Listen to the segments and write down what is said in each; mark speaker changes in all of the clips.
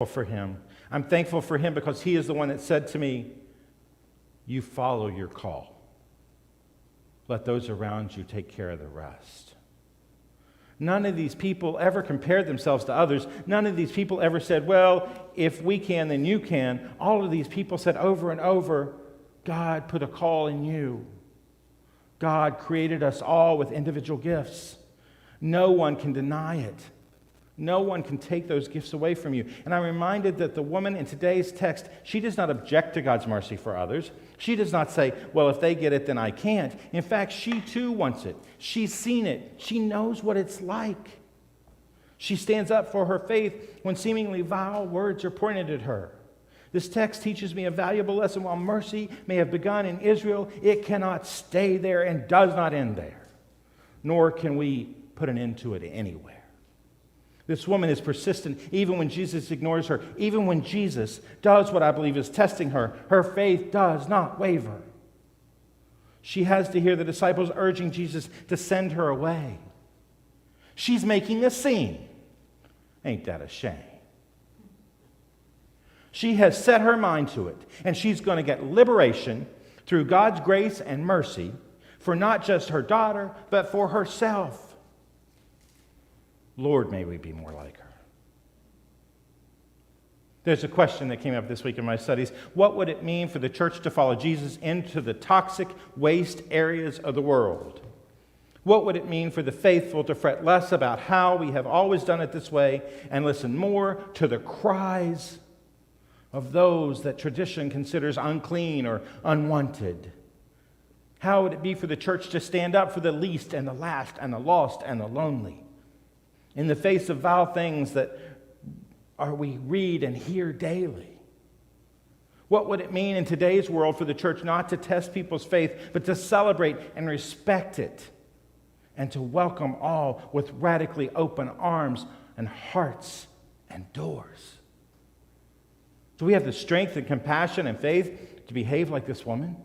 Speaker 1: for him. I'm thankful for him because he is the one that said to me, you follow your call. Let those around you take care of the rest. None of these people ever compared themselves to others. None of these people ever said, well, if we can, then you can. All of these people said over and over, God put a call in you. God created us all with individual gifts. No one can deny it. No one can take those gifts away from you. And I'm reminded that the woman in today's text, she does not object to God's mercy for others. She does not say, well, if they get it, then I can't. In fact, she too wants it. She's seen it. She knows what it's like. She stands up for her faith when seemingly vile words are pointed at her. This text teaches me a valuable lesson. While mercy may have begun in Israel, it cannot stay there and does not end there. Nor can we put an end to it anywhere. This woman is persistent even when Jesus ignores her. Even when Jesus does what I believe is testing her, her faith does not waver. She has to hear the disciples urging Jesus to send her away. She's making a scene. Ain't that a shame? She has set her mind to it, and she's going to get liberation through God's grace and mercy for not just her daughter, but for herself. Lord, may we be more like her. There's a question that came up this week in my studies. What would it mean for the church to follow Jesus into the toxic waste areas of the world? What would it mean for the faithful to fret less about how we have always done it this way and listen more to the cries of those that tradition considers unclean or unwanted? How would it be for the church to stand up for the least and the last and the lost and the lonely? In the face of vile things that we read and hear daily. What would it mean in today's world for the church not to test people's faith, but to celebrate and respect it, and to welcome all with radically open arms and hearts and doors? Do we have the strength and compassion and faith to behave like this woman?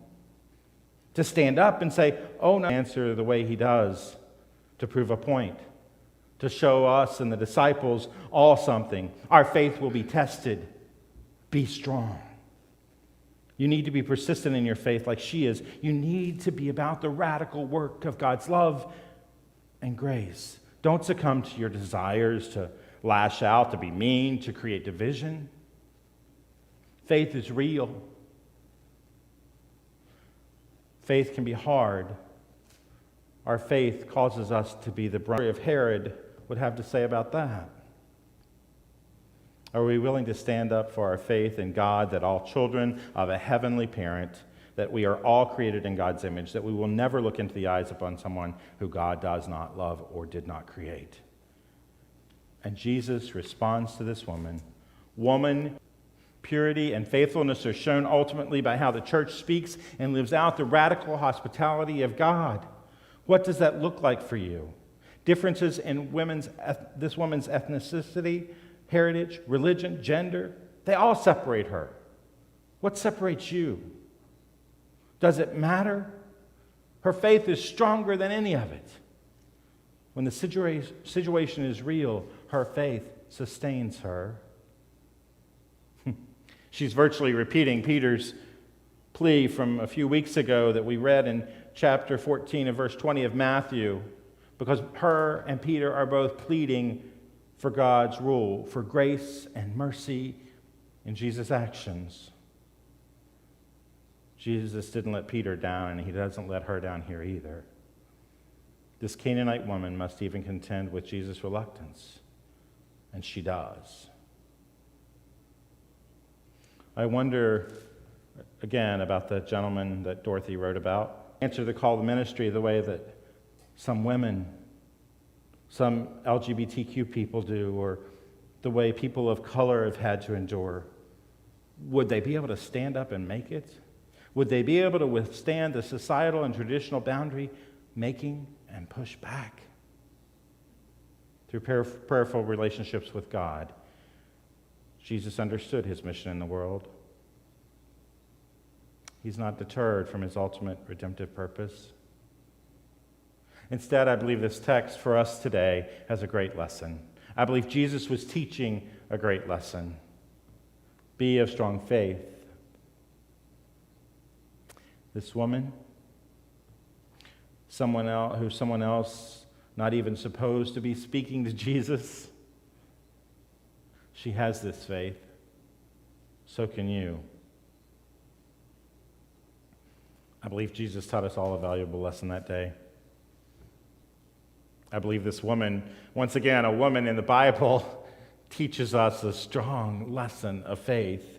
Speaker 1: To stand up and say, oh no, answer the way he does to prove a point. To show us and the disciples all something. Our faith will be tested. Be strong. You need to be persistent in your faith like she is. You need to be about the radical work of God's love and grace. Don't succumb to your desires to lash out, to be mean, to create division. Faith is real. Faith can be hard. Our faith causes us to be the brother of Herod would have to say about that. Are we willing to stand up for our faith in God, that all children of a heavenly parent, that we are all created in God's image, that we will never look into the eyes upon someone who God does not love or did not create? And Jesus responds to this woman. Woman, purity and faithfulness are shown ultimately by how the church speaks and lives out the radical hospitality of God. What does that look like for you? Differences in this woman's ethnicity, heritage, religion, gender, they all separate her. What separates you? Does it matter? Her faith is stronger than any of it. When the situation is real, her faith sustains her. She's virtually repeating Peter's plea from a few weeks ago that we read in chapter 14 and verse 20 of Matthew, because her and Peter are both pleading for God's rule, for grace and mercy in Jesus' actions. Jesus didn't let Peter down, and he doesn't let her down here either. This Canaanite woman must even contend with Jesus' reluctance, and she does. I wonder, again, about the gentleman that Dorothy wrote about. Answer the call to ministry the way that some women, some LGBTQ people do, or the way people of color have had to endure. Would they be able to stand up and make it? Would they be able to withstand the societal and traditional boundary making and push back? Through prayerful relationships with God, Jesus understood his mission in the world. He's not deterred from his ultimate redemptive purpose. Instead, I believe this text for us today has a great lesson. I believe Jesus was teaching a great lesson. Be of strong faith. This woman, someone else not even supposed to be speaking to Jesus, she has this faith. So can you. I believe Jesus taught us all a valuable lesson that day. I believe this woman, once again, a woman in the Bible, teaches us a strong lesson of faith.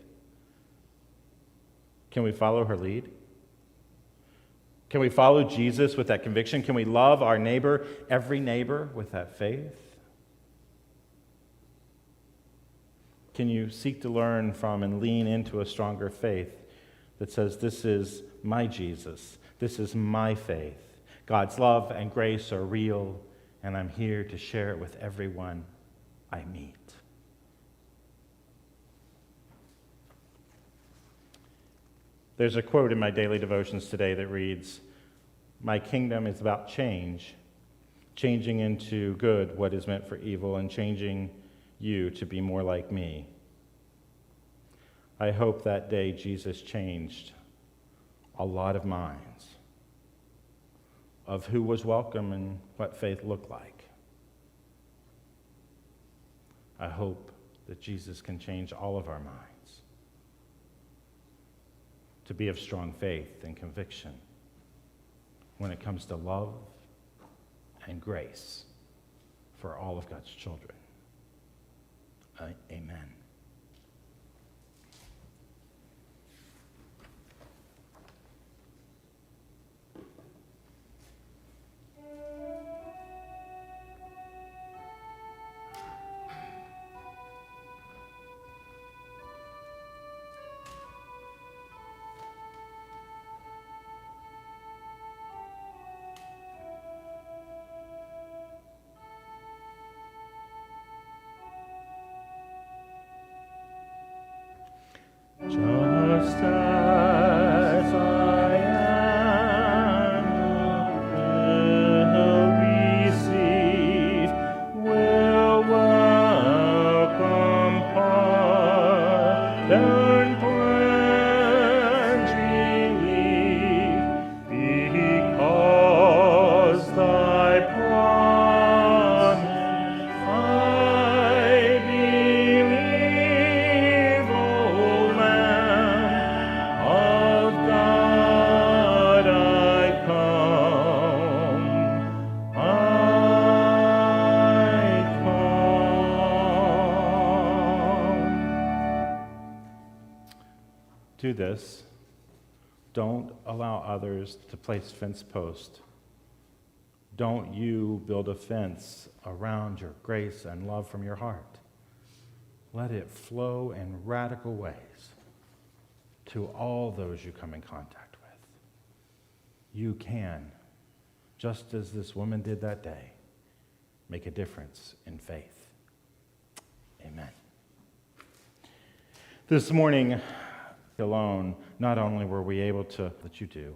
Speaker 1: Can we follow her lead? Can we follow Jesus with that conviction? Can we love our neighbor, every neighbor, with that faith? Can you seek to learn from and lean into a stronger faith that says, this is my Jesus, this is my faith. God's love and grace are real, and I'm here to share it with everyone I meet. There's a quote in my daily devotions today that reads, "My kingdom is about change, changing into good what is meant for evil, and changing you to be more like me." I hope that day Jesus changed a lot of minds of who was welcome and what faith looked like. I hope that Jesus can change all of our minds to be of strong faith and conviction when it comes to love and grace for all of God's children. Amen. Just as I am, will receive, will welcome, pardon, cleanse, relief, because thy promise I believe, O Lamb of God, I come, Do this. Don't allow others to place fence posts. Don't you build a fence around your grace and love from your heart. Let it flow in radical ways to all those you come in contact with. You can, just as this woman did that day, make a difference in faith. Amen. This morning alone, not only were we able to, that you do,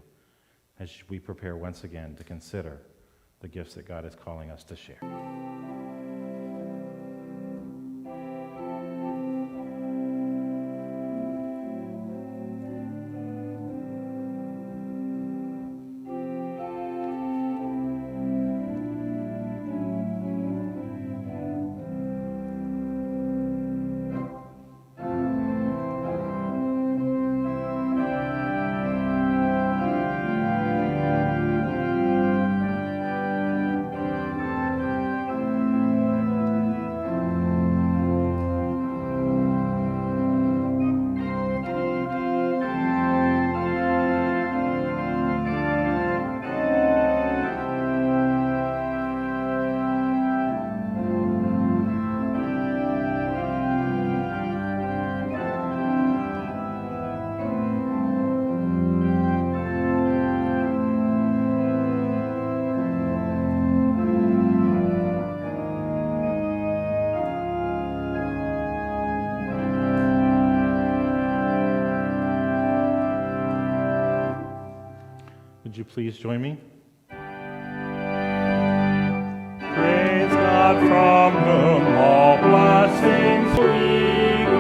Speaker 1: as we prepare once again to consider the gifts that God is calling us to share. Would you please join me? Praise God, from whom all blessings we go.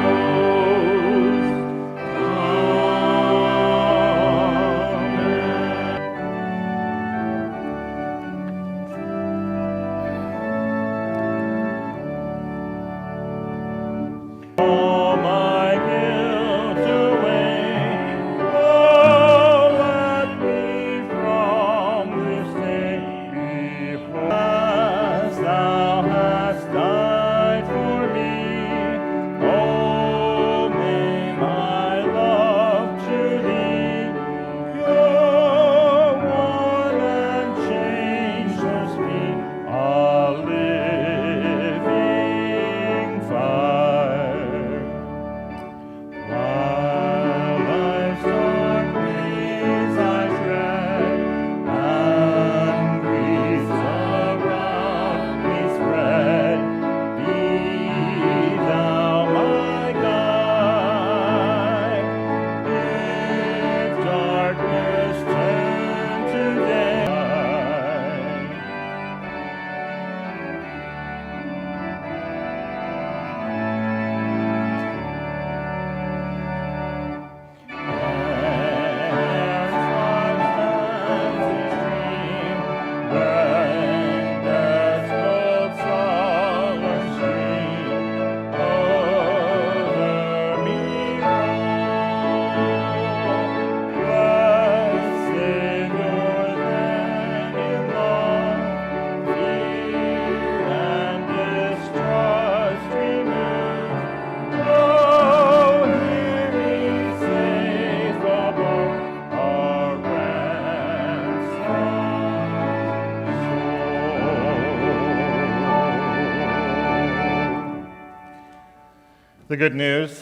Speaker 1: The good news,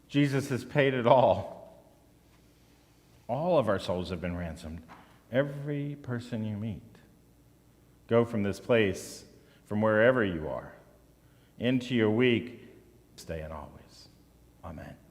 Speaker 1: Jesus has paid it all. All of our souls have been ransomed. Every person you meet. Go from this place, from wherever you are, into your week, stay and always. Amen.